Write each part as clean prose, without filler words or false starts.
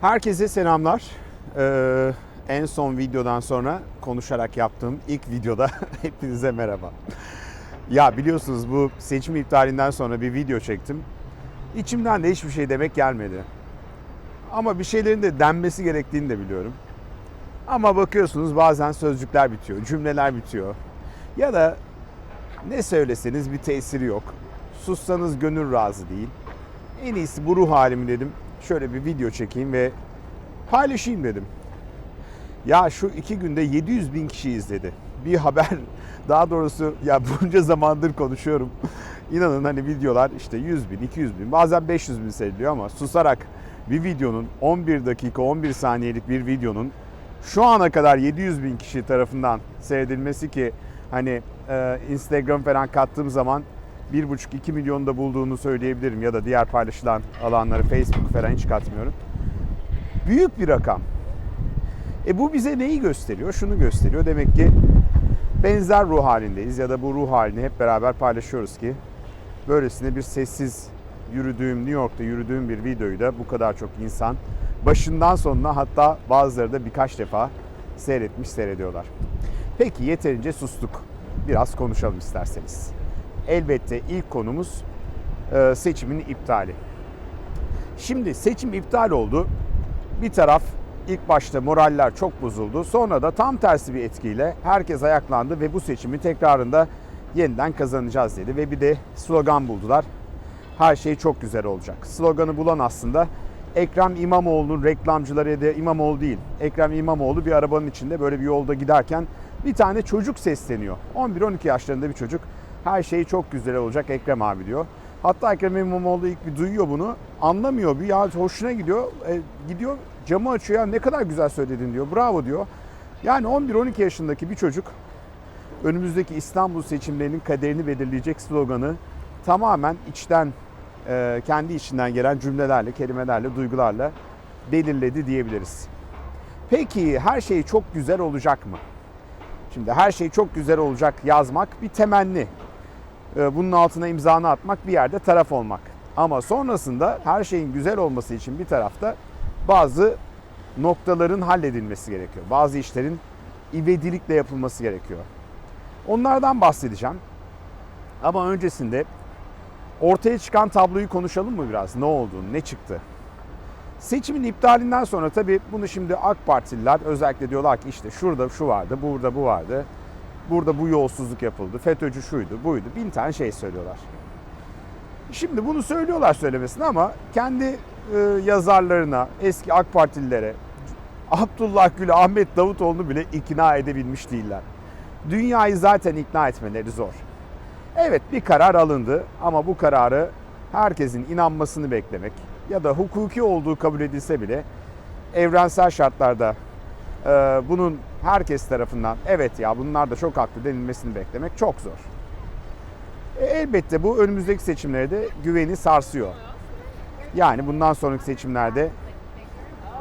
Herkese selamlar. En son videodan sonra konuşarak yaptığım ilk videoda hepinize merhaba. Ya biliyorsunuz bu seçim iptalinden sonra bir video çektim. İçimden de hiçbir şey demek gelmedi. Ama bir şeylerin de denmesi gerektiğini de biliyorum. Ama bakıyorsunuz bazen sözcükler bitiyor, cümleler bitiyor. Ya da ne söyleseniz bir tesiri yok. Sussanız gönül razı değil. En iyisi bu ruh halimi dedim. Şöyle bir video çekeyim ve paylaşayım dedim. Ya şu 2 günde 700 bin kişi izledi. Bir haber, daha doğrusu ya bunca zamandır konuşuyorum. İnanın hani videolar işte 100 bin, 200 bin, bazen 500 bin seyrediyor ama susarak bir videonun 11 dakika 11 saniyelik bir videonun şu ana kadar 700 bin kişi tarafından seyredilmesi ki hani Instagram falan kattığım zaman 1,5-2 milyonda bulduğunu söyleyebilirim ya da diğer paylaşılan alanları Facebook falan hiç katmıyorum. Büyük bir rakam. Bu bize neyi gösteriyor? Şunu gösteriyor. Demek ki benzer ruh halindeyiz ya da bu ruh halini hep beraber paylaşıyoruz ki böylesine bir sessiz yürüdüğüm, New York'ta yürüdüğüm bir videoyu da bu kadar çok insan başından sonuna hatta bazıları da birkaç defa seyrediyorlar. Peki yeterince sustuk. Biraz konuşalım isterseniz. Elbette ilk konumuz seçimin iptali. Şimdi seçim iptal oldu. Bir taraf ilk başta moraller çok bozuldu. Sonra da tam tersi bir etkiyle herkes ayaklandı ve bu seçimi tekrarında yeniden kazanacağız dedi. Ve bir de slogan buldular. Her şey çok güzel olacak. Sloganı bulan aslında Ekrem İmamoğlu'nun reklamcıları ya da İmamoğlu değil. Ekrem İmamoğlu bir arabanın içinde böyle bir yolda giderken bir tane çocuk sesleniyor. 11-12 yaşlarında bir çocuk. Her şey çok güzel olacak Ekrem abi diyor. Hatta Ekrem İmamoğlu ilk bir duyuyor bunu. Anlamıyor bir ya hoşuna gidiyor. Gidiyor camı açıyor ya ne kadar güzel söyledin diyor. Bravo diyor. Yani 11-12 yaşındaki bir çocuk önümüzdeki İstanbul seçimlerinin kaderini belirleyecek sloganı tamamen içten kendi içinden gelen cümlelerle, kelimelerle, duygularla belirledi diyebiliriz. Peki her şey çok güzel olacak mı? Şimdi her şey çok güzel olacak yazmak bir temenni. Bunun altına imzanı atmak bir yerde taraf olmak. Ama sonrasında her şeyin güzel olması için bir tarafta bazı noktaların halledilmesi gerekiyor. Bazı işlerin ivedilikle yapılması gerekiyor. Onlardan bahsedeceğim. Ama öncesinde ortaya çıkan tabloyu konuşalım mı biraz? Ne oldu, ne çıktı? Seçimin iptalinden sonra tabii bunu şimdi AK Partililer özellikle diyorlar ki işte şurada şu vardı, burada bu vardı. Burada bu yolsuzluk yapıldı, FETÖ'cü şuydu, buydu. 1000 tane şey söylüyorlar. Şimdi bunu söylüyorlar söylemesine ama kendi yazarlarına, eski AK Partililere, Abdullah Gül'ü, Ahmet Davutoğlu'nu bile ikna edebilmiş değiller. Dünyayı zaten ikna etmeleri zor. Evet bir karar alındı ama bu kararı herkesin inanmasını beklemek ya da hukuki olduğu kabul edilse bile evrensel şartlarda bunun herkes tarafından evet ya bunlar da çok haklı denilmesini beklemek çok zor. Elbette bu önümüzdeki seçimlerde güveni sarsıyor. Yani bundan sonraki seçimlerde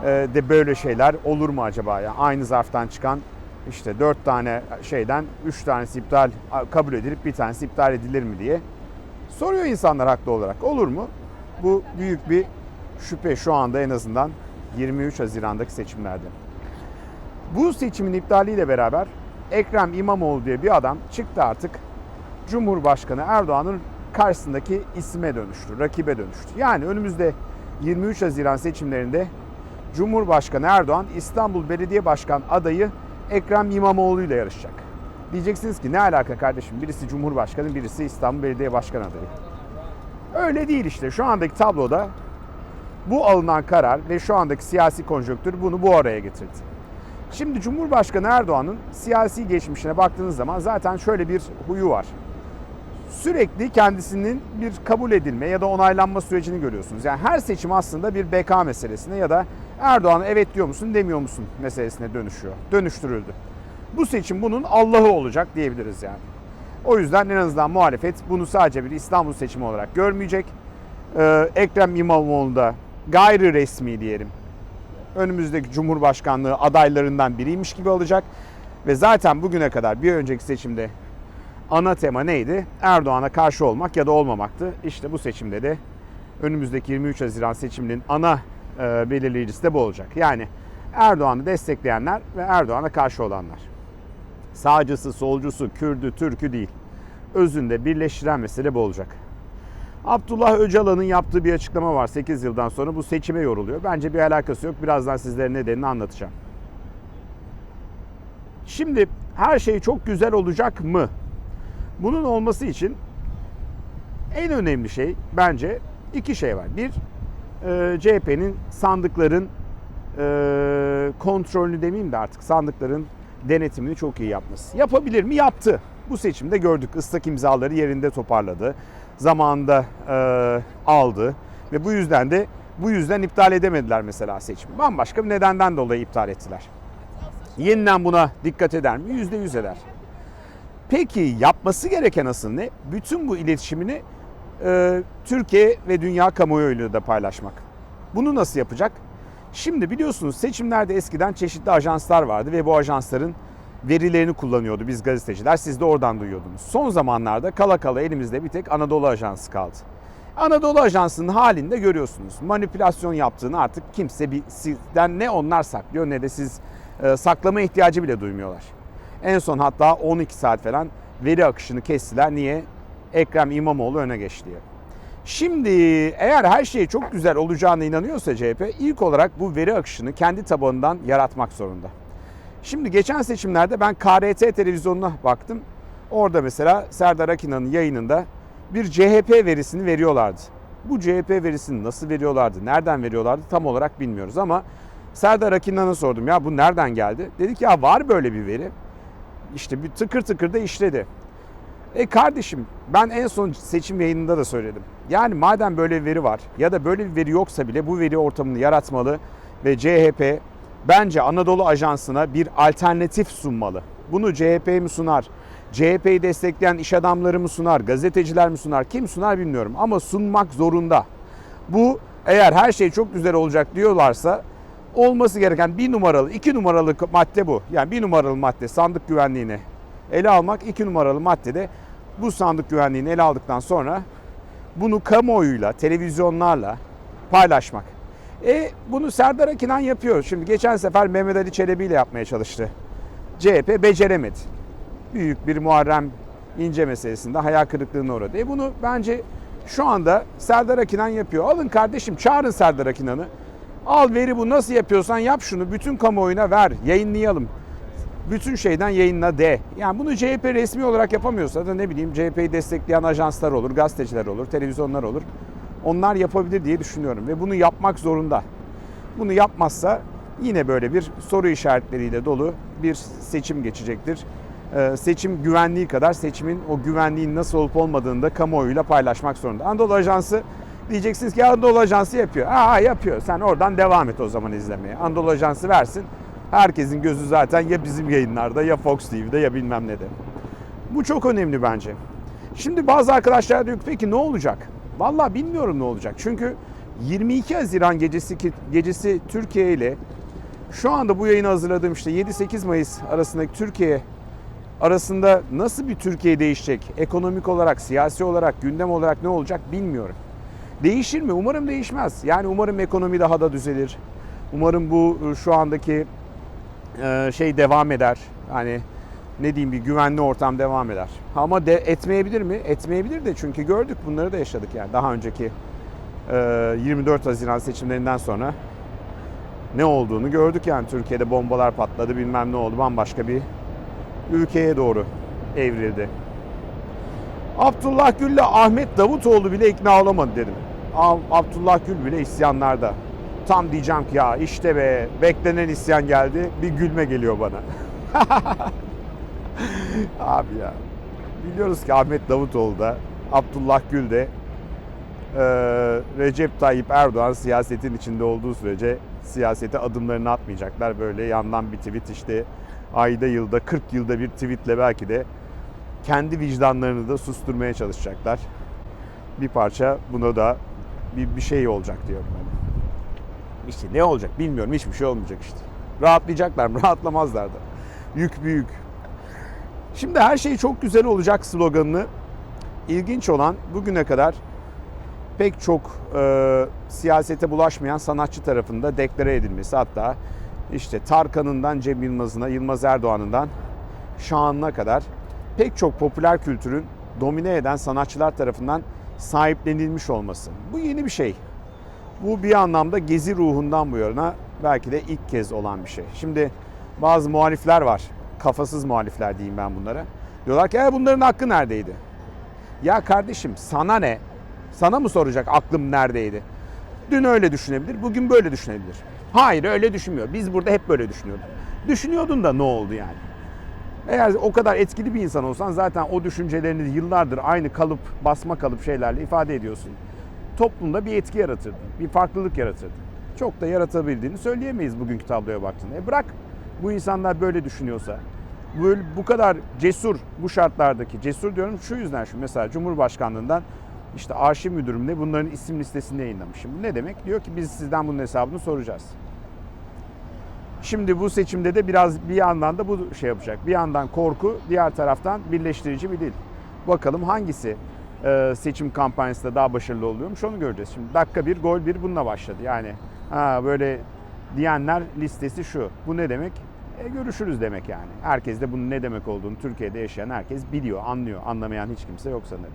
de böyle şeyler olur mu acaba ya? Aynı zarftan çıkan işte 4 tane şeyden 3 tanesi iptal kabul edilip bir tanesi iptal edilir mi diye soruyor insanlar haklı olarak. Olur mu? Bu büyük bir şüphe şu anda en azından 23 Haziran'daki seçimlerde. Bu seçimin iptaliyle beraber Ekrem İmamoğlu diye bir adam çıktı artık Cumhurbaşkanı Erdoğan'ın karşısındaki isme dönüştü, rakibe dönüştü. Yani önümüzde 23 Haziran seçimlerinde Cumhurbaşkanı Erdoğan İstanbul Belediye Başkan adayı Ekrem İmamoğlu ile yarışacak. Diyeceksiniz ki ne alaka kardeşim? Birisi Cumhurbaşkanı, birisi İstanbul Belediye Başkan adayı. Öyle değil işte. Şu andaki tabloda bu alınan karar ve şu andaki siyasi konjonktür bunu bu araya getirdi. Şimdi Cumhurbaşkanı Erdoğan'ın siyasi geçmişine baktığınız zaman zaten şöyle bir huyu var. Sürekli kendisinin bir kabul edilme ya da onaylanma sürecini görüyorsunuz. Yani her seçim aslında bir beka meselesine ya da Erdoğan'a evet diyor musun demiyor musun meselesine dönüştürüldü. Bu seçim bunun Allah'ı olacak diyebiliriz yani. O yüzden en azından muhalefet bunu sadece bir İstanbul seçimi olarak görmeyecek. Ekrem İmamoğlu da gayri resmi diyelim önümüzdeki Cumhurbaşkanlığı adaylarından biriymiş gibi alacak. Ve zaten bugüne kadar bir önceki seçimde ana tema neydi? Erdoğan'a karşı olmak ya da olmamaktı. İşte bu seçimde de önümüzdeki 23 Haziran seçiminin ana belirleyicisi de bu olacak. Yani Erdoğan'ı destekleyenler ve Erdoğan'a karşı olanlar. Sağcısı, solcusu, Kürdü, Türkü değil. Özünde birleştiren mesele bu olacak. Abdullah Öcalan'ın yaptığı bir açıklama var 8 yıldan sonra. Bu seçime yoruluyor. Bence bir alakası yok. Birazdan sizlere nedenini anlatacağım. Şimdi her şey çok güzel olacak mı? Bunun olması için en önemli şey bence iki şey var. Bir, CHP'nin sandıkların kontrolünü demeyeyim de artık sandıkların denetimini çok iyi yapması. Yapabilir mi? Yaptı. Bu seçimde gördük. Islak imzaları yerinde toparladı. Zamanında aldı ve bu yüzden iptal edemediler mesela seçimi. Bambaşka bir nedenden dolayı iptal ettiler. Yeniden buna dikkat eder mi? %100 eder. Peki yapması gereken asıl ne? Bütün bu iletişimini Türkiye ve dünya kamuoyuyla da paylaşmak. Bunu nasıl yapacak? Şimdi biliyorsunuz seçimlerde eskiden çeşitli ajanslar vardı ve bu ajansların verilerini kullanıyordu biz gazeteciler. Siz de oradan duyuyordunuz. Son zamanlarda kala kala elimizde bir tek Anadolu Ajansı kaldı. Anadolu Ajansı'nın halinde görüyorsunuz. Manipülasyon yaptığını artık kimse sizden ne onlar saklıyor ne de siz saklama ihtiyacı bile duymuyorlar. En son hatta 12 saat falan veri akışını kestiler. Niye? Ekrem İmamoğlu öne geçti diye. Şimdi eğer her şey çok güzel olacağına inanıyorsa CHP ilk olarak bu veri akışını kendi tabanından yaratmak zorunda. Şimdi geçen seçimlerde ben KRT televizyonuna baktım. Orada mesela Serdar Akina'nın yayınında bir CHP verisini veriyorlardı. Bu CHP verisini nasıl veriyorlardı, nereden veriyorlardı tam olarak bilmiyoruz ama Serdar Akina'na sordum ya bu nereden geldi? Dedi ki ya var böyle bir veri. İşte bir tıkır tıkır da işledi. Kardeşim ben en son seçim yayınında da söyledim. Yani madem böyle bir veri var ya da böyle bir veri yoksa bile bu veri ortamını yaratmalı ve CHP bence Anadolu Ajansı'na bir alternatif sunmalı. Bunu CHP mi sunar? CHP'yi destekleyen iş adamları mı sunar? Gazeteciler mi sunar? Kim sunar bilmiyorum ama sunmak zorunda. Bu eğer her şey çok güzel olacak diyorlarsa olması gereken 1 numaralı, 2 numaralı madde bu. Yani 1 numaralı madde sandık güvenliğini ele almak, 2 numaralı maddede bu sandık güvenliğini ele aldıktan sonra bunu kamuoyuyla, televizyonlarla paylaşmak. Bunu Serdar Akinan yapıyor. Şimdi geçen sefer Mehmet Ali Çelebi ile yapmaya çalıştı. CHP beceremedi. Büyük bir Muharrem İnce meselesinde hayal kırıklığına uğradı. Bunu bence şu anda Serdar Akinan yapıyor. Alın kardeşim çağırın Serdar Akinan'ı. Al veri bu nasıl yapıyorsan yap şunu bütün kamuoyuna ver. Yayınlayalım. Bütün şeyden yayınla de. Yani bunu CHP resmi olarak yapamıyorsa da ne bileyim CHP'yi destekleyen ajanslar olur, gazeteciler olur, televizyonlar olur. Onlar yapabilir diye düşünüyorum ve bunu yapmak zorunda. Bunu yapmazsa yine böyle bir soru işaretleriyle dolu bir seçim geçecektir. Seçim güvenliği kadar seçimin o güvenliğin nasıl olup olmadığını da kamuoyuyla paylaşmak zorunda. Anadolu Ajansı diyeceksiniz ki Anadolu Ajansı yapıyor. Yapıyor. Sen oradan devam et o zaman izlemeye. Anadolu Ajansı versin. Herkesin gözü zaten ya bizim yayınlarda ya Fox TV'de ya bilmem ne de. Bu çok önemli bence. Şimdi bazı arkadaşlar diyor ki peki ne olacak? Vallahi bilmiyorum ne olacak. Çünkü 22 Haziran gecesi Türkiye ile şu anda bu yayını hazırladığım işte 7-8 Mayıs arasındaki Türkiye arasında nasıl bir Türkiye değişecek? Ekonomik olarak, siyasi olarak, gündem olarak ne olacak bilmiyorum. Değişir mi? Umarım değişmez. Yani umarım ekonomi daha da düzelir. Umarım bu şu andaki şey devam eder. Hani ne diyeyim bir güvenli ortam devam eder. Ama etmeyebilir mi? Etmeyebilir de çünkü gördük bunları da yaşadık yani daha önceki 24 Haziran seçimlerinden sonra ne olduğunu gördük yani Türkiye'de bombalar patladı bilmem ne oldu bambaşka bir ülkeye doğru evrildi. Abdullah Gül'le Ahmet Davutoğlu bile ikna olamadı dedim. Abdullah Gül bile isyanlarda. Tam diyeceğim ki ya işte be beklenen isyan geldi bir gülme geliyor bana. Abi ya biliyoruz ki Ahmet Davutoğlu da Abdullah Gül de Recep Tayyip Erdoğan siyasetin içinde olduğu sürece siyasete adımlarını atmayacaklar. Böyle yandan bir tweet işte ayda yılda 40 yılda bir tweetle belki de kendi vicdanlarını da susturmaya çalışacaklar. Bir parça buna da bir şey olacak diyorum ben. İşte ne olacak bilmiyorum hiçbir şey olmayacak işte. Rahatlayacaklar mı? Rahatlamazlar da. Yük büyük. Şimdi her şey çok güzel olacak sloganını ilginç olan bugüne kadar pek çok siyasete bulaşmayan sanatçı tarafında deklare edilmesi, hatta işte Tarkan'ından Cem Yılmaz'ına, Yılmaz Erdoğan'ından Şahan'ına kadar pek çok popüler kültürün domine eden sanatçılar tarafından sahiplenilmiş olması. Bu yeni bir şey. Bu bir anlamda gezi ruhundan bu yana belki de ilk kez olan bir şey. Şimdi bazı muhalifler var. Kafasız muhalifler diyeyim ben bunlara. Diyorlar ki bunların hakkı neredeydi? Ya kardeşim sana ne? Sana mı soracak aklım neredeydi? Dün öyle düşünebilir, bugün böyle düşünebilir. Hayır öyle düşünmüyor. Biz burada hep böyle düşünüyorduk. Düşünüyordun da ne oldu yani? Eğer o kadar etkili bir insan olsan zaten o düşüncelerini yıllardır aynı kalıp, basma kalıp şeylerle ifade ediyorsun. Toplumda bir etki yaratırdın, bir farklılık yaratırdın. Çok da yaratabildiğini söyleyemeyiz bugünkü tabloya baktığında. Bırak bu insanlar böyle düşünüyorsa, bu kadar cesur, bu şartlardaki cesur diyorum şu yüzden, şu mesela Cumhurbaşkanlığından işte arşiv müdürümle bunların isim listesini yayınlamışım. Bu ne demek? Diyor ki biz sizden bunun hesabını soracağız. Şimdi bu seçimde de biraz bir yandan da bu şey yapacak. Bir yandan korku, diğer taraftan birleştirici bir dil. Bakalım hangisi seçim kampanyasında daha başarılı oluyormuş, onu göreceğiz. Şimdi dakika bir, gol bir bununla başladı. Yani böyle diyenler listesi şu. Bu ne demek? Görüşürüz demek yani. Herkes de bunun ne demek olduğunu, Türkiye'de yaşayan herkes biliyor, anlıyor. Anlamayan hiç kimse yok sanırım.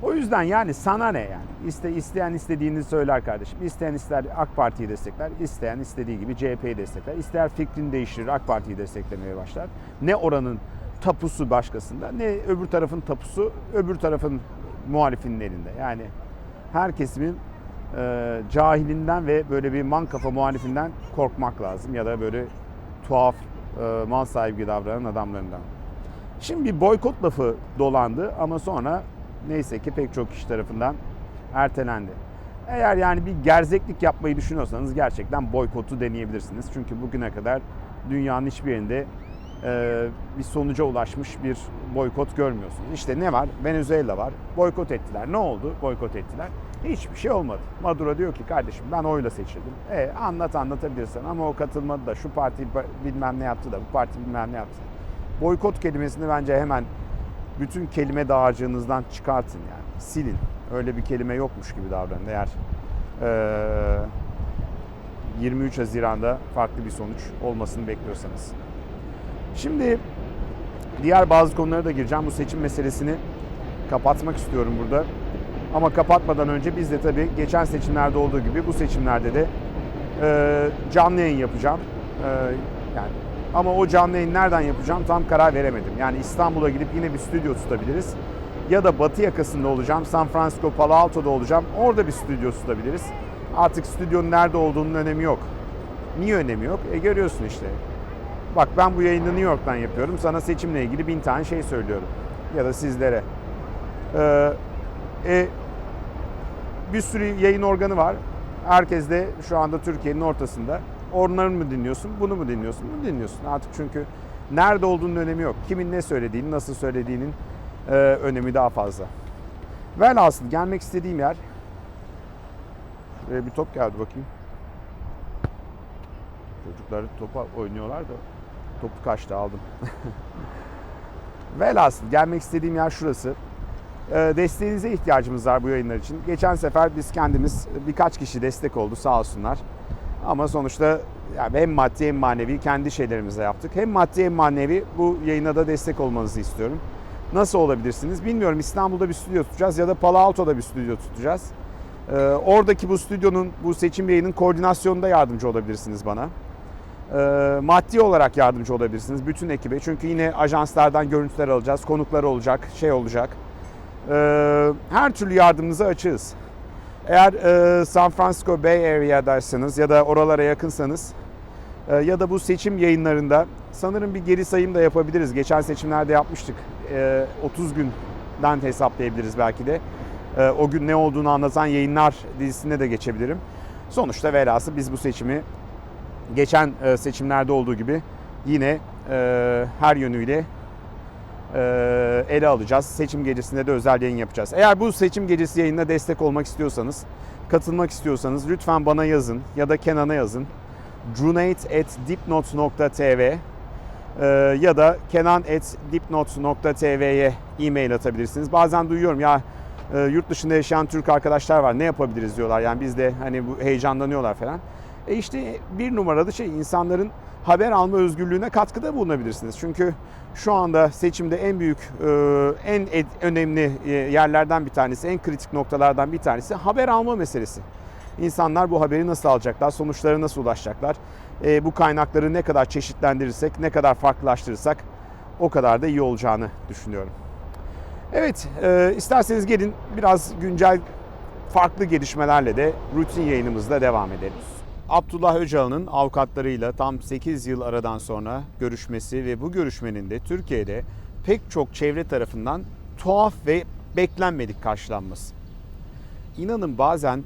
O yüzden yani sana ne yani? İsteyen istediğini söyler kardeşim. İsteyen ister AK Parti'yi destekler, isteyen istediği gibi CHP'yi destekler. İster fikrini değiştirir, AK Parti'yi desteklemeye başlar. Ne oranın tapusu başkasında, ne öbür tarafın tapusu öbür tarafın muhalifinin elinde. Yani her kesimin cahilinden ve böyle bir mankafa muhalifinden korkmak lazım. Ya da böyle tuhaf mal sahibi gibi davranan adamlarından. Şimdi bir boykot lafı dolandı ama sonra neyse ki pek çok kişi tarafından ertelendi. Eğer yani bir gerzeklik yapmayı düşünüyorsanız gerçekten boykotu deneyebilirsiniz. Çünkü bugüne kadar dünyanın hiçbir yerinde bir sonuca ulaşmış bir boykot görmüyorsunuz. İşte ne var? Venezuela var. Boykot ettiler. Ne oldu? Boykot ettiler. Hiçbir şey olmadı. Maduro diyor ki kardeşim ben oyla seçildim. Anlatabilirsin ama o katılmadı da şu parti bilmem ne yaptı da bu parti bilmem ne yaptı. Boykot kelimesini bence hemen bütün kelime dağarcığınızdan çıkartın yani. Silin. Öyle bir kelime yokmuş gibi davranın. Eğer 23 Haziran'da farklı bir sonuç olmasını bekliyorsanız. Şimdi diğer bazı konulara da gireceğim. Bu seçim meselesini kapatmak istiyorum burada. Ama kapatmadan önce biz de tabii geçen seçimlerde olduğu gibi bu seçimlerde de canlı yayın yapacağım. Yani ama o canlı yayın nereden yapacağım tam karar veremedim. Yani İstanbul'a gidip yine bir stüdyo tutabiliriz. Ya da batı yakasında olacağım. San Francisco, Palo Alto'da olacağım. Orada bir stüdyo tutabiliriz. Artık stüdyonun nerede olduğunun önemi yok. Niye önemi yok? Görüyorsun işte. Bak ben bu yayını New York'tan yapıyorum. Sana seçimle ilgili 1000 tane şey söylüyorum. Ya da sizlere. Bir sürü yayın organı var. Herkes de şu anda Türkiye'nin ortasında. Onları mı dinliyorsun, bunu mu dinliyorsun? Bunu dinliyorsun. Artık çünkü nerede olduğunun önemi yok. Kimin ne söylediğini, nasıl söylediğinin önemi daha fazla. Velhasıl gelmek istediğim yer... Şuraya bir top geldi bakayım. Çocuklar topa oynuyorlar da topu kaçtı aldım. Velhasıl gelmek istediğim yer şurası. Desteğinize ihtiyacımız var bu yayınlar için. Geçen sefer biz kendimiz birkaç kişi destek oldu sağ olsunlar. Ama sonuçta yani hem maddi hem manevi kendi şeylerimize yaptık. Hem maddi hem manevi bu yayına da destek olmanızı istiyorum. Nasıl olabilirsiniz bilmiyorum. İstanbul'da bir stüdyo tutacağız ya da Palo Alto'da bir stüdyo tutacağız. Oradaki bu stüdyonun, bu seçim yayının koordinasyonunda yardımcı olabilirsiniz bana. Maddi olarak yardımcı olabilirsiniz bütün ekibe. Çünkü yine ajanslardan görüntüler alacağız, konuklar olacak, şey olacak. Her türlü yardımınıza açığız. Eğer San Francisco Bay Area'daysanız ya da oralara yakınsanız ya da bu seçim yayınlarında sanırım bir geri sayım da yapabiliriz. Geçen seçimlerde yapmıştık. 30 günden hesaplayabiliriz belki de. O gün ne olduğunu anlatan yayınlar dizisine de geçebilirim. Sonuçta velhasıl biz bu seçimi geçen seçimlerde olduğu gibi yine her yönüyle ele alacağız. Seçim gecesinde de özel yayın yapacağız. Eğer bu seçim gecesi yayınına destek olmak istiyorsanız, katılmak istiyorsanız lütfen bana yazın ya da Kenan'a yazın. cuneyt@dipnot.tv ya da kenan@dipnot.tv'ye e-mail atabilirsiniz. Bazen duyuyorum ya Yurt dışında yaşayan Türk arkadaşlar var. Ne yapabiliriz diyorlar. Yani biz de hani bu heyecanlanıyorlar falan. İşte bir numaralı şey, insanların haber alma özgürlüğüne katkıda bulunabilirsiniz. Çünkü şu anda seçimde en büyük, en önemli yerlerden bir tanesi, en kritik noktalardan bir tanesi haber alma meselesi. İnsanlar bu haberi nasıl alacaklar, sonuçlara nasıl ulaşacaklar? Bu kaynakları ne kadar çeşitlendirirsek, ne kadar farklılaştırırsak o kadar da iyi olacağını düşünüyorum. Evet, isterseniz gelin biraz güncel farklı gelişmelerle de rutin yayınımızda devam edelim. Abdullah Öcalan'ın avukatlarıyla tam 8 yıl aradan sonra görüşmesi ve bu görüşmenin de Türkiye'de pek çok çevre tarafından tuhaf ve beklenmedik karşılanması. İnanın bazen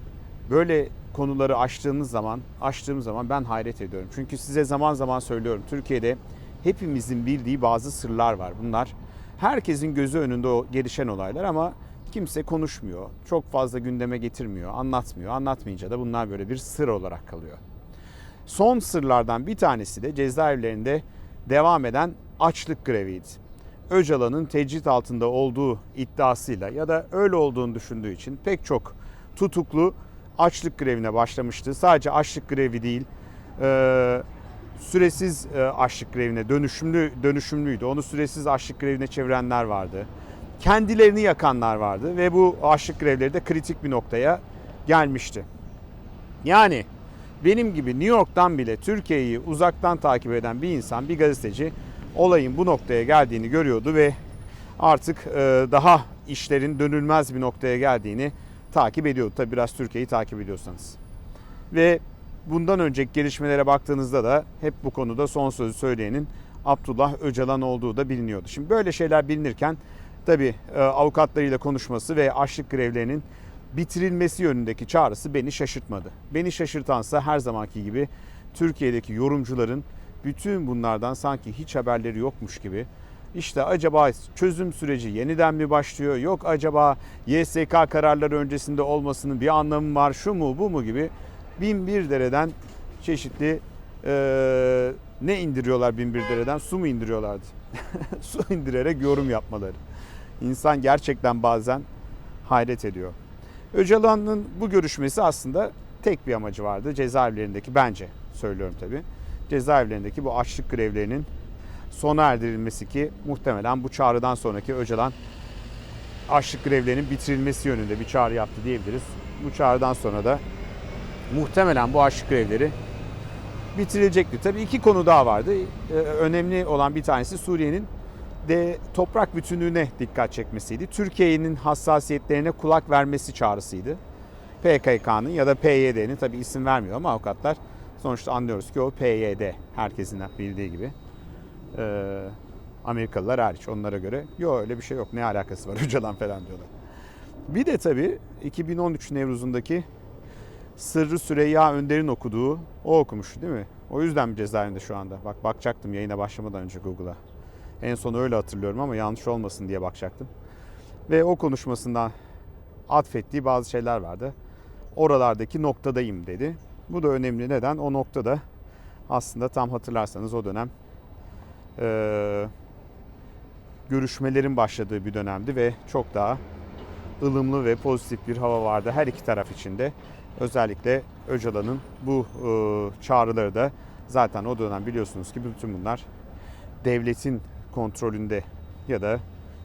böyle konuları açtığım zaman ben hayret ediyorum. Çünkü size zaman zaman söylüyorum, Türkiye'de hepimizin bildiği bazı sırlar var. Bunlar herkesin gözü önünde gelişen olaylar ama kimse konuşmuyor, çok fazla gündeme getirmiyor, anlatmıyor. Anlatmayınca da bunlar böyle bir sır olarak kalıyor. Son sırlardan bir tanesi de cezaevlerinde devam eden açlık greviydi. Öcalan'ın tecrit altında olduğu iddiasıyla ya da öyle olduğunu düşündüğü için pek çok tutuklu açlık grevine başlamıştı. Sadece açlık grevi değil, süresiz açlık grevine dönüşümlüydü. Onu süresiz açlık grevine çevirenler vardı. Kendilerini yakanlar vardı ve bu açlık grevleri de kritik bir noktaya gelmişti. Yani benim gibi New York'tan bile Türkiye'yi uzaktan takip eden bir insan, bir gazeteci olayın bu noktaya geldiğini görüyordu ve artık daha işlerin dönülmez bir noktaya geldiğini takip ediyordu. Tabi biraz Türkiye'yi takip ediyorsanız. Ve bundan önceki gelişmelere baktığınızda da hep bu konuda son sözü söyleyenin Abdullah Öcalan olduğu da biliniyordu. Şimdi böyle şeyler bilinirken tabii avukatlarıyla konuşması ve açlık grevlerinin bitirilmesi yönündeki çağrısı beni şaşırtmadı. Beni şaşırtansa her zamanki gibi Türkiye'deki yorumcuların bütün bunlardan sanki hiç haberleri yokmuş gibi, İşte acaba çözüm süreci yeniden mi başlıyor? Yok acaba YSK kararları öncesinde olmasının bir anlamı var? Şu mu bu mu gibi bin bir dereden çeşitli ne indiriyorlar bin bir dereden? Su mu indiriyorlardı? Su indirerek yorum yapmaları. İnsan gerçekten bazen hayret ediyor. Öcalan'ın bu görüşmesi aslında tek bir amacı vardı. Cezaevlerindeki, bence söylüyorum tabii, cezaevlerindeki bu açlık grevlerinin sona erdirilmesi ki muhtemelen bu çağrıdan sonraki Öcalan açlık grevlerinin bitirilmesi yönünde bir çağrı yaptı diyebiliriz. Bu çağrıdan sonra da muhtemelen bu açlık grevleri bitirilecekti. Tabii iki konu daha vardı. Önemli olan bir tanesi Suriye'nin de toprak bütünlüğüne dikkat çekmesiydi. Türkiye'nin hassasiyetlerine kulak vermesi çağrısıydı. PKK'nın ya da PYD'nin, tabii isim vermiyor ama avukatlar sonuçta anlıyoruz ki o PYD, herkesin bildiği gibi. Amerikalılar hariç, onlara göre yok öyle bir şey yok, ne alakası var Öcalan falan diyorlar. Bir de tabii 2013 Nevruz'undaki Sırrı Süreyya Önder'in okuduğu, o okumuş değil mi? O yüzden mi cezaevinde şu anda? Bak, bakacaktım yayına başlamadan önce Google'a. En son öyle hatırlıyorum ama yanlış olmasın diye bakacaktım. Ve o konuşmasından atfettiği bazı şeyler vardı. Oralardaki noktadayım dedi. Bu da önemli. Neden? O noktada aslında tam hatırlarsanız o dönem görüşmelerin başladığı bir dönemdi ve çok daha ılımlı ve pozitif bir hava vardı her iki taraf içinde. Özellikle Öcalan'ın bu çağrıları da zaten o dönem biliyorsunuz ki bütün bunlar devletin kontrolünde ya da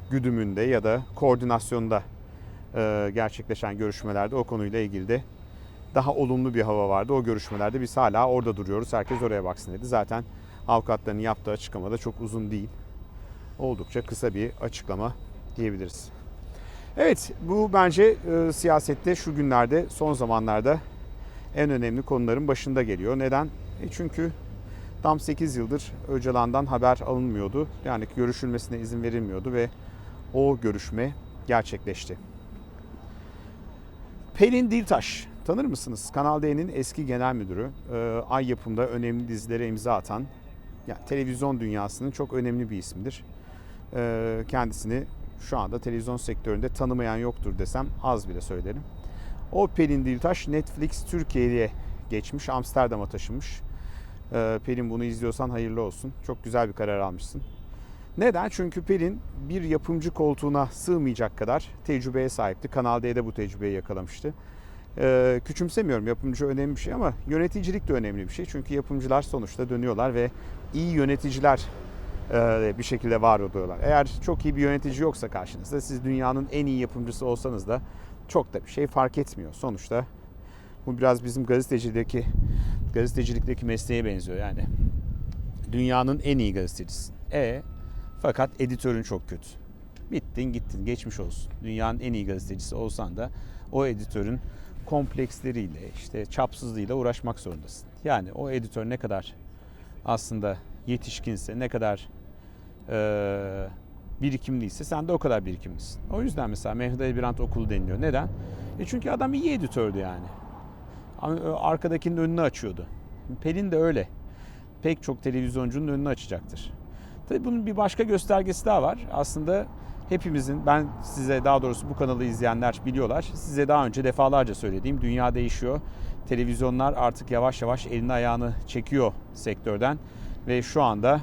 güdümünde ya da koordinasyonda gerçekleşen görüşmelerde o konuyla ilgili de daha olumlu bir hava vardı. O görüşmelerde biz hala orada duruyoruz, herkes oraya baksın dedi. Zaten avukatların yaptığı açıklama da çok uzun değil. Oldukça kısa bir açıklama diyebiliriz. Evet, bu bence siyasette şu günlerde, son zamanlarda en önemli konuların başında geliyor. Neden? Çünkü tam 8 yıldır Öcalan'dan haber alınmıyordu. Yani görüşülmesine izin verilmiyordu ve o görüşme gerçekleşti. Pelin Diltaş, tanır mısınız? Kanal D'nin eski genel müdürü. Ay Yapım'da önemli dizilere imza atan, yani televizyon dünyasının çok önemli bir isimdir. Kendisini şu anda televizyon sektöründe tanımayan yoktur desem az bile söylerim. O Pelin Diltaş Netflix Türkiye'ye geçmiş, Amsterdam'a taşınmış. Pelin, bunu izliyorsan hayırlı olsun. Çok güzel bir karar almışsın. Neden? Çünkü Pelin bir yapımcı koltuğuna sığmayacak kadar tecrübeye sahipti. Kanal D'de bu tecrübeyi yakalamıştı. Küçümsemiyorum, yapımcı önemli bir şey ama yöneticilik de önemli bir şey. Çünkü yapımcılar sonuçta dönüyorlar ve iyi yöneticiler bir şekilde var oluyorlar. Eğer çok iyi bir yönetici yoksa karşınızda, siz dünyanın en iyi yapımcısı olsanız da çok da bir şey fark etmiyor. Sonuçta bu biraz bizim gazetecilikteki mesleğe benziyor yani. Dünyanın en iyi gazetecisin. Fakat editörün çok kötü. Bittin gittin, geçmiş olsun. Dünyanın en iyi gazetecisi olsan da o editörün kompleksleriyle, işte çapsızlığıyla uğraşmak zorundasın. Yani o editör ne kadar aslında yetişkinse, ne kadar birikimliyse sen de o kadar birikimlisin. O yüzden mesela Mehmet Ali Birant Okulu deniliyor. Neden? Çünkü adam iyi editördü yani. Arkadakinin önünü açıyordu. Pelin de öyle. Pek çok televizyoncunun önünü açacaktır. Tabii bunun bir başka göstergesi daha var. Aslında hepimizin, ben size, daha doğrusu bu kanalı izleyenler biliyorlar. Size daha önce defalarca söylediğim, dünya değişiyor. Televizyonlar artık yavaş yavaş elini ayağını çekiyor sektörden. Ve şu anda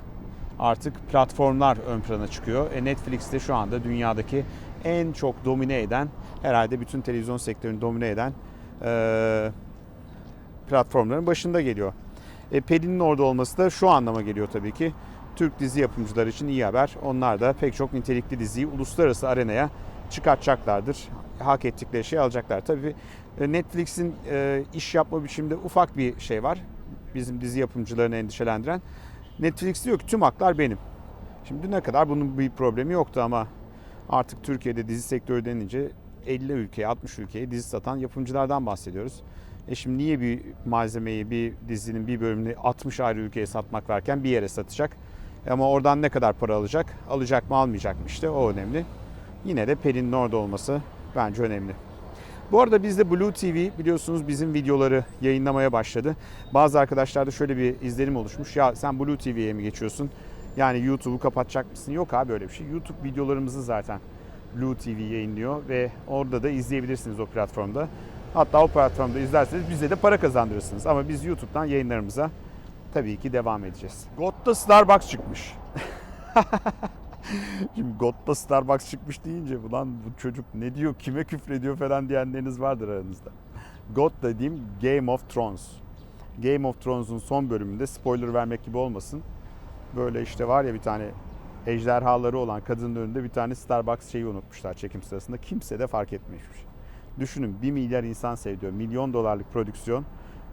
artık platformlar ön plana çıkıyor. Netflix de şu anda dünyadaki en çok domine eden, herhalde bütün televizyon sektörünü domine eden platformların başında geliyor. Pelin'in orada olması da şu anlama geliyor tabii ki. Türk dizi yapımcıları için iyi haber. Onlar da pek çok nitelikli diziyi uluslararası arenaya çıkartacaklardır. Hak ettikleri şeyi alacaklar. Tabii Netflix'in iş yapma biçiminde ufak bir şey var. Bizim dizi yapımcılarını endişelendiren. Netflix diyor ki tüm haklar benim. Şimdi düne kadar bunun bir problemi yoktu ama artık Türkiye'de dizi sektörü denince 50 ülkeye, 60 ülkeye dizi satan yapımcılardan bahsediyoruz. Şimdi niye bir malzemeyi, bir dizinin bir bölümünü 60 ayrı ülkeye satmak varken bir yere satacak? Ama oradan ne kadar para alacak? Alacak mı, almayacak mı, işte o önemli. Yine de Pelin'in orada olması bence önemli. Bu arada bizde Blue TV biliyorsunuz bizim videoları yayınlamaya başladı. Bazı arkadaşlarda şöyle bir izlenim oluşmuş. Ya sen Blue TV'ye mi geçiyorsun? Yani YouTube'u kapatacak mısın? Yok abi, öyle bir şey. YouTube videolarımızı zaten Blue TV yayınlıyor ve orada da izleyebilirsiniz o platformda. Hatta o platformda izlerseniz bize de para kazandırırsınız. Ama biz YouTube'dan yayınlarımıza tabii ki devam edeceğiz. GOT'ta Starbucks çıkmış. Şimdi GOT'ta Starbucks çıkmış deyince ulan bu çocuk ne diyor, kime küfrediyor falan diyenleriniz vardır aranızda. GOT dediğim Game of Thrones. Game of Thrones'un son bölümünde, spoiler vermek gibi olmasın, böyle işte var ya bir tane ejderhaları olan kadının önünde bir tane Starbucks şeyi unutmuşlar çekim sırasında. Kimse de fark etmemiş. Düşünün, 1 milyar insan seyrediyor. Milyon dolarlık prodüksiyon.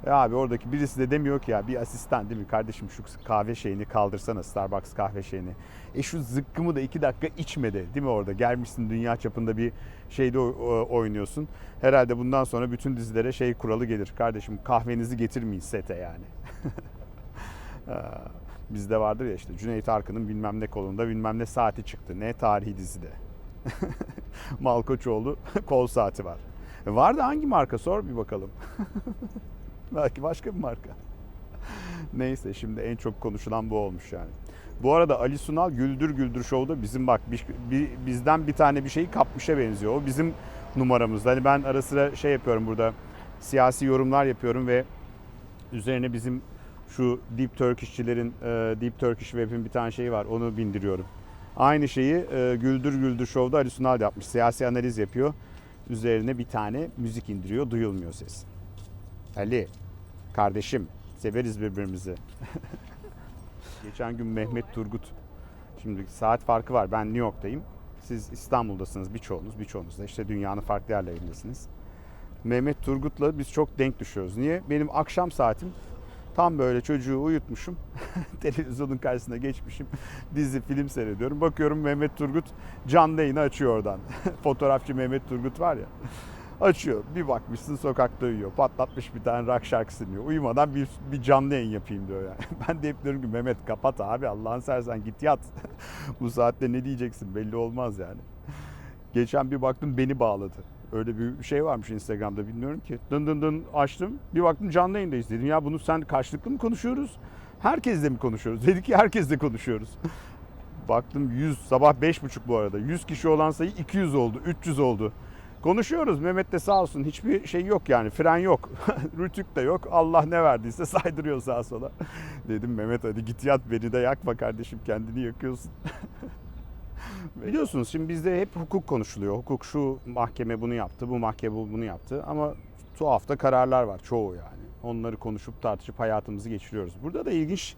Abi oradaki birisi de demiyor ki ya bir asistan değil mi kardeşim şu kahve şeyini kaldırsana, Starbucks kahve şeyini. Şu zıkkımı da 2 dakika içme de, değil mi orada? Gelmişsin dünya çapında bir şeyde oynuyorsun. Herhalde bundan sonra bütün dizilere şey kuralı gelir. Kardeşim kahvenizi getirmeyin sete yani. Bizde vardır ya işte Cüneyt Arkın'ın bilmem ne kolunda bilmem ne saati çıktı. Ne tarihi dizide. Malkoçoğlu kol saati var. Var da hangi marka, sor bir bakalım. Belki başka bir marka. Neyse, şimdi en çok konuşulan bu olmuş yani. Bu arada Ali Sunal Güldür Güldür Show'da bizim bak bizden bir tane bir şeyi kapmışa benziyor. O bizim numaramızda. Hani ben ara sıra şey yapıyorum burada, siyasi yorumlar yapıyorum ve üzerine bizim şu Deep Turkish'çilerin Deep Turkish Web'in bir tane şeyi var, onu bindiriyorum. Aynı şeyi Güldür Güldür Show'da Ali Sunal yapmış. Siyasi analiz yapıyor. Üzerine bir tane müzik indiriyor, duyulmuyor ses. Ali, kardeşim, severiz birbirimizi. Geçen gün Mehmet Turgut, şimdi saat farkı var, ben New York'tayım. Siz İstanbul'dasınız birçoğunuz da işte dünyanın farklı yerlerindesiniz. Mehmet Turgut'la biz çok denk düşüyoruz. Niye? Benim akşam saatim tam böyle, çocuğu uyutmuşum. Televizyonun karşısına geçmişim. Dizi, film seyrediyorum. Bakıyorum Mehmet Turgut canlı yayını açıyor oradan. Fotoğrafçı Mehmet Turgut var ya. Açıyor. Bir bakmışsın sokakta uyuyor. Patlatmış bir tane rock şarkısı dinliyor. Uyumadan bir canlı yayın yapayım diyor yani. Ben de hep diyorum ki Mehmet kapat abi, Allah'ın seversen git yat. Bu saatte ne diyeceksin belli olmaz yani. Geçen bir baktım beni bağladı. Öyle bir şey varmış Instagram'da, bilmiyorum ki. Dın dın dın açtım. Bir baktım canlı yayındayız, dedim ya bunu sen karşılıklı mı konuşuyoruz? Herkesle mi konuşuyoruz? Dedi ki herkesle konuşuyoruz. Baktım 100, sabah 5.30 bu arada. 100 kişi olan sayı 200 oldu, 300 oldu. Konuşuyoruz. Mehmet de sağ olsun. Hiçbir şey yok yani. Fren yok. Rütük de yok. Allah ne verdiyse saydırıyor sağa sola. Dedim Mehmet hadi git yat, beni de yakma kardeşim. Kendini yakıyorsun. Biliyorsunuz şimdi bizde hep hukuk konuşuluyor. Hukuk şu mahkeme bunu yaptı, bu mahkeme bunu yaptı. Ama tuhaf da kararlar var çoğu yani. Onları konuşup tartışıp hayatımızı geçiriyoruz. Burada da ilginç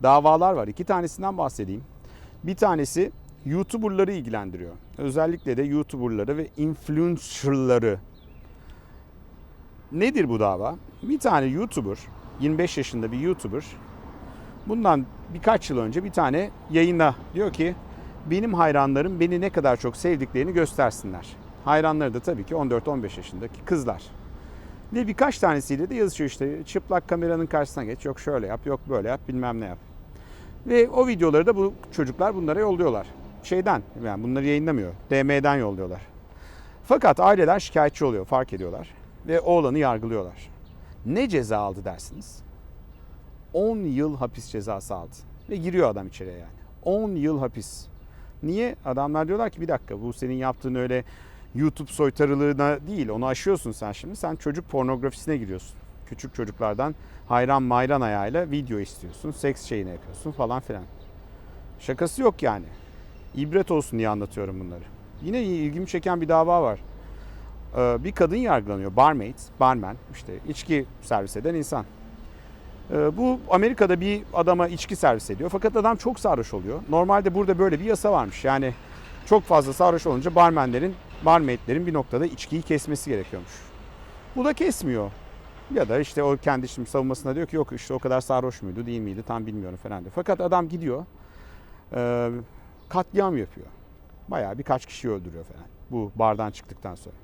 davalar var. 2 tanesinden bahsedeyim. Bir tanesi YouTuber'ları ilgilendiriyor. Özellikle de YouTuber'ları ve influencer'ları. Nedir bu dava? Bir tane YouTuber, 25 yaşında bir YouTuber, bundan birkaç yıl önce bir tane yayına diyor ki benim hayranlarım beni ne kadar çok sevdiklerini göstersinler. Hayranları da tabii ki 14-15 yaşındaki kızlar. Ve birkaç tanesiyle de yazışıyor işte, çıplak kameranın karşısına geç, yok şöyle yap, yok böyle yap, bilmem ne yap. Ve o videoları da bu çocuklar bunlara yolluyorlar. Yani bunları yayınlamıyor, DM'den yolluyorlar. Fakat aileler şikayetçi oluyor, fark ediyorlar ve oğlanı yargılıyorlar. Ne ceza aldı dersiniz? 10 yıl hapis cezası aldı ve giriyor adam içeriye yani. 10 yıl hapis. Niye? Adamlar diyorlar ki bir dakika, bu senin yaptığın öyle YouTube soytarılığına değil, onu aşıyorsun sen şimdi. Sen çocuk pornografisine giriyorsun. Küçük çocuklardan hayran mayran ayağıyla video istiyorsun. Seks şeyini yapıyorsun falan filan. Şakası yok yani. İbret olsun diye anlatıyorum bunları. Yine ilgimi çeken bir dava var. Bir kadın yargılanıyor. Barman, işte içki servis eden insan. Bu Amerika'da bir adama içki servis ediyor. Fakat adam çok sarhoş oluyor. Normalde burada böyle bir yasa varmış. Yani çok fazla sarhoş olunca barmaidlerin bir noktada içkiyi kesmesi gerekiyormuş. Bu da kesmiyor. Ya da işte o kendi şimdi savunmasına diyor ki yok işte o kadar sarhoş muydu değil miydi tam bilmiyorum falan diyor. Fakat adam gidiyor katliam yapıyor. Bayağı birkaç kişi öldürüyor falan bu bardan çıktıktan sonra.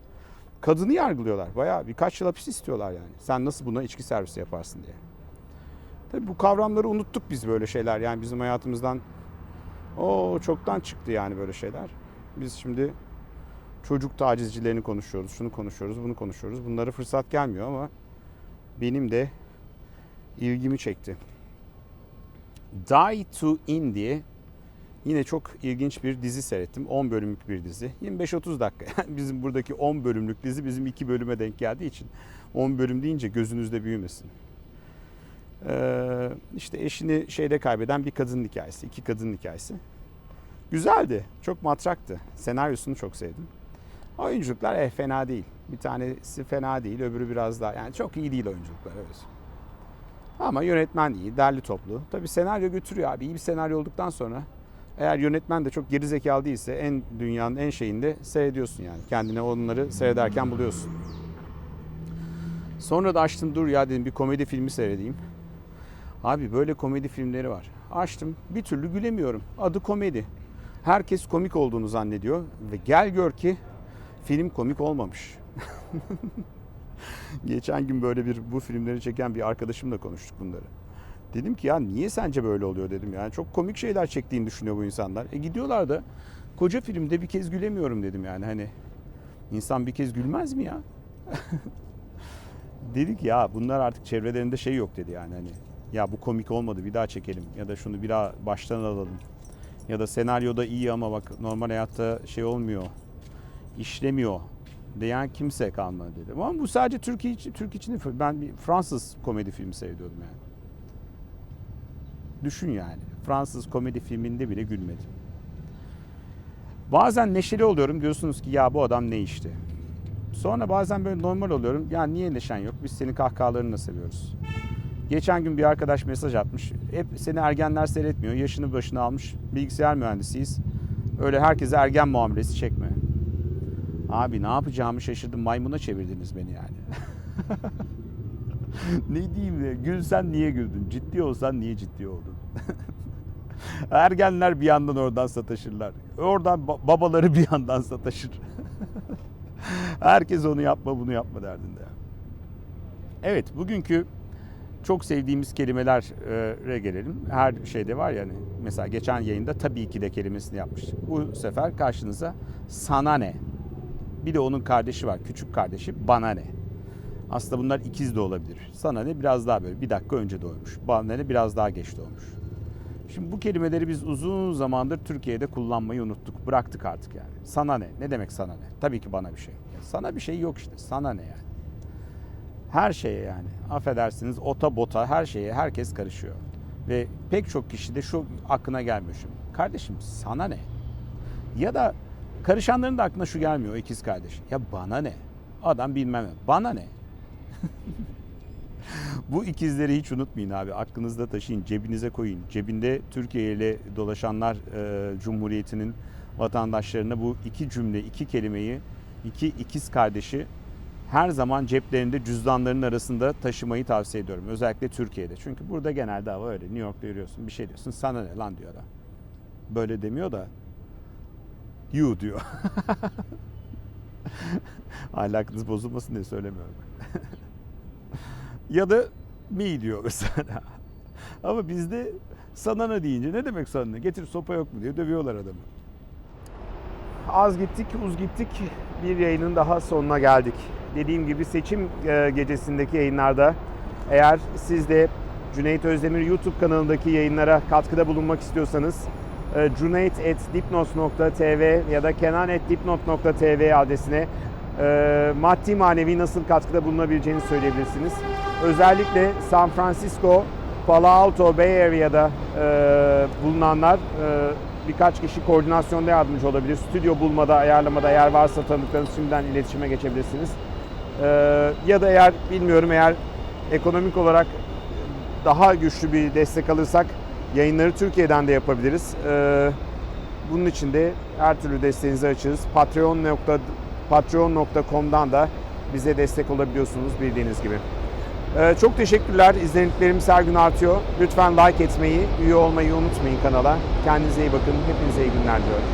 Kadını yargılıyorlar. Bayağı birkaç yıl hapis istiyorlar yani. Sen nasıl buna içki servisi yaparsın diye. Tabii bu kavramları unuttuk biz, böyle şeyler. Yani bizim hayatımızdan çoktan çıktı yani böyle şeyler. Biz şimdi çocuk tacizcilerini konuşuyoruz, şunu konuşuyoruz, bunu konuşuyoruz. Bunlara fırsat gelmiyor ama benim de ilgimi çekti. Die to In diye yine çok ilginç bir dizi seyrettim. 10 bölümlük bir dizi. 25-30 dakika. Yani bizim buradaki 10 bölümlük dizi bizim 2 bölüme denk geldiği için 10 bölüm deyince gözünüzde büyümesin. İşte eşini şeyde kaybeden bir kadın hikayesi, 2 kadın hikayesi. Güzeldi, çok matraktı. Senaryosunu çok sevdim. Oyunculuklar fena değil. Bir tanesi fena değil, öbürü biraz daha. Yani çok iyi değil oyunculuklar, evet. Ama yönetmen iyi, derli toplu. Tabii senaryo götürüyor abi. İyi bir senaryo olduktan sonra eğer yönetmen de çok gerizekalı değilse dünyanın en şeyinde seyrediyorsun yani. Kendine onları seyrederken buluyorsun. Sonra da açtım, dur ya dedim bir komedi filmi seyredeyim. Abi böyle komedi filmleri var. Açtım, bir türlü gülemiyorum. Adı komedi. Herkes komik olduğunu zannediyor ve gel gör ki film komik olmamış. Geçen gün böyle bu filmleri çeken bir arkadaşımla konuştuk bunları. Dedim ki ya niye sence böyle oluyor dedim. Yani çok komik şeyler çektiğini düşünüyor bu insanlar. Gidiyorlar da koca filmde bir kez gülemiyorum dedim yani. Hani insan bir kez gülmez mi ya? Dedik ya bunlar artık çevrelerinde şey yok dedi yani hani. Ya bu komik olmadı, bir daha çekelim ya da şunu bir daha baştan alalım. Ya da senaryoda iyi ama bak normal hayatta şey olmuyor, işlemiyor diyen kimse kalmadı dedi. Ama bu sadece Türk için değil. Ben bir Fransız komedi filmi seyrediyorum yani. Düşün yani. Fransız komedi filminde bile gülmedim. Bazen neşeli oluyorum, diyorsunuz ki ya bu adam ne işte. Sonra bazen böyle normal oluyorum. Ya niye neşen yok? Biz senin kahkahalarını seviyoruz. Geçen gün bir arkadaş mesaj atmış. Hep seni ergenler seyretmiyor. Yaşını başına almış. Bilgisayar mühendisiyiz. Öyle herkese ergen muamelesi çekme. Abi ne yapacağımı şaşırdım. Maymuna çevirdiniz beni yani. Ne diyeyim de, gülsen niye güldün? Ciddi olsan niye ciddi oldun? Ergenler bir yandan oradan sataşırlar. Oradan babaları bir yandan sataşır. Herkes onu yapma bunu yapma derdinde. Evet, bugünkü çok sevdiğimiz kelimelere gelelim. Her şeyde var yani. Mesela geçen yayında tabii ki de kelimesini yapmıştık. Bu sefer karşınıza sana ne? Bir de onun kardeşi var. Küçük kardeşi bana ne? Aslında bunlar ikiz de olabilir. Sana ne biraz daha böyle bir dakika önce doğmuş. Bana ne biraz daha geç doğmuş. Şimdi bu kelimeleri biz uzun zamandır Türkiye'de kullanmayı unuttuk. Bıraktık artık yani. Sana ne? Ne demek sana ne? Tabii ki bana bir şey. Ya sana bir şey yok işte. Sana ne yani? Her şeye yani. Affedersiniz ota bota her şeye herkes karışıyor. Ve pek çok kişi de şu aklına gelmiyor şimdi. Kardeşim sana ne? Ya da karışanların da aklına şu gelmiyor o ikiz kardeş. Ya bana ne? Adam bilmem ne. Bana ne? Bu ikizleri hiç unutmayın abi. Aklınızda taşıyın, cebinize koyun. Cebinde Türkiye ile dolaşanlar Cumhuriyeti'nin vatandaşlarına bu iki cümle, iki kelimeyi, iki ikiz kardeşi her zaman ceplerinde cüzdanların arasında taşımayı tavsiye ediyorum. Özellikle Türkiye'de. Çünkü burada genelde hava öyle. New York'ta yürüyorsun, bir şey diyorsun. Sana ne lan diyor adam. Böyle demiyor da you diyor. Ahlakınız bozulmasın diye söylemiyorum. Ya da me diyor mesela. Ama bizde sana ne deyince ne demek sana ne? Getir sopa yok mu diye dövüyorlar adamı. Az gittik, uz gittik. Bir yayının daha sonuna geldik. Dediğim gibi seçim gecesindeki yayınlarda eğer siz de Cüneyt Özdemir YouTube kanalındaki yayınlara katkıda bulunmak istiyorsanız cuneyt@dipnos.tv ya da kenan@dipnot.tv adresine maddi manevi nasıl katkıda bulunabileceğini söyleyebilirsiniz. Özellikle San Francisco, Palo Alto, Bay Area'da bulunanlar birkaç kişi koordinasyonda yardımcı olabilir. Stüdyo bulmada, ayarlamada eğer varsa tanıdıklarınız şimdiden iletişime geçebilirsiniz. Ya da eğer bilmiyorum eğer ekonomik olarak daha güçlü bir destek alırsak yayınları Türkiye'den de yapabiliriz. Bunun için de her türlü desteğinizi açığız. Patreon.com'dan da bize destek olabiliyorsunuz bildiğiniz gibi. Çok teşekkürler. İzlenimlerimiz her gün artıyor. Lütfen like etmeyi, üye olmayı unutmayın kanala. Kendinize iyi bakın. Hepinize iyi günler diliyorum.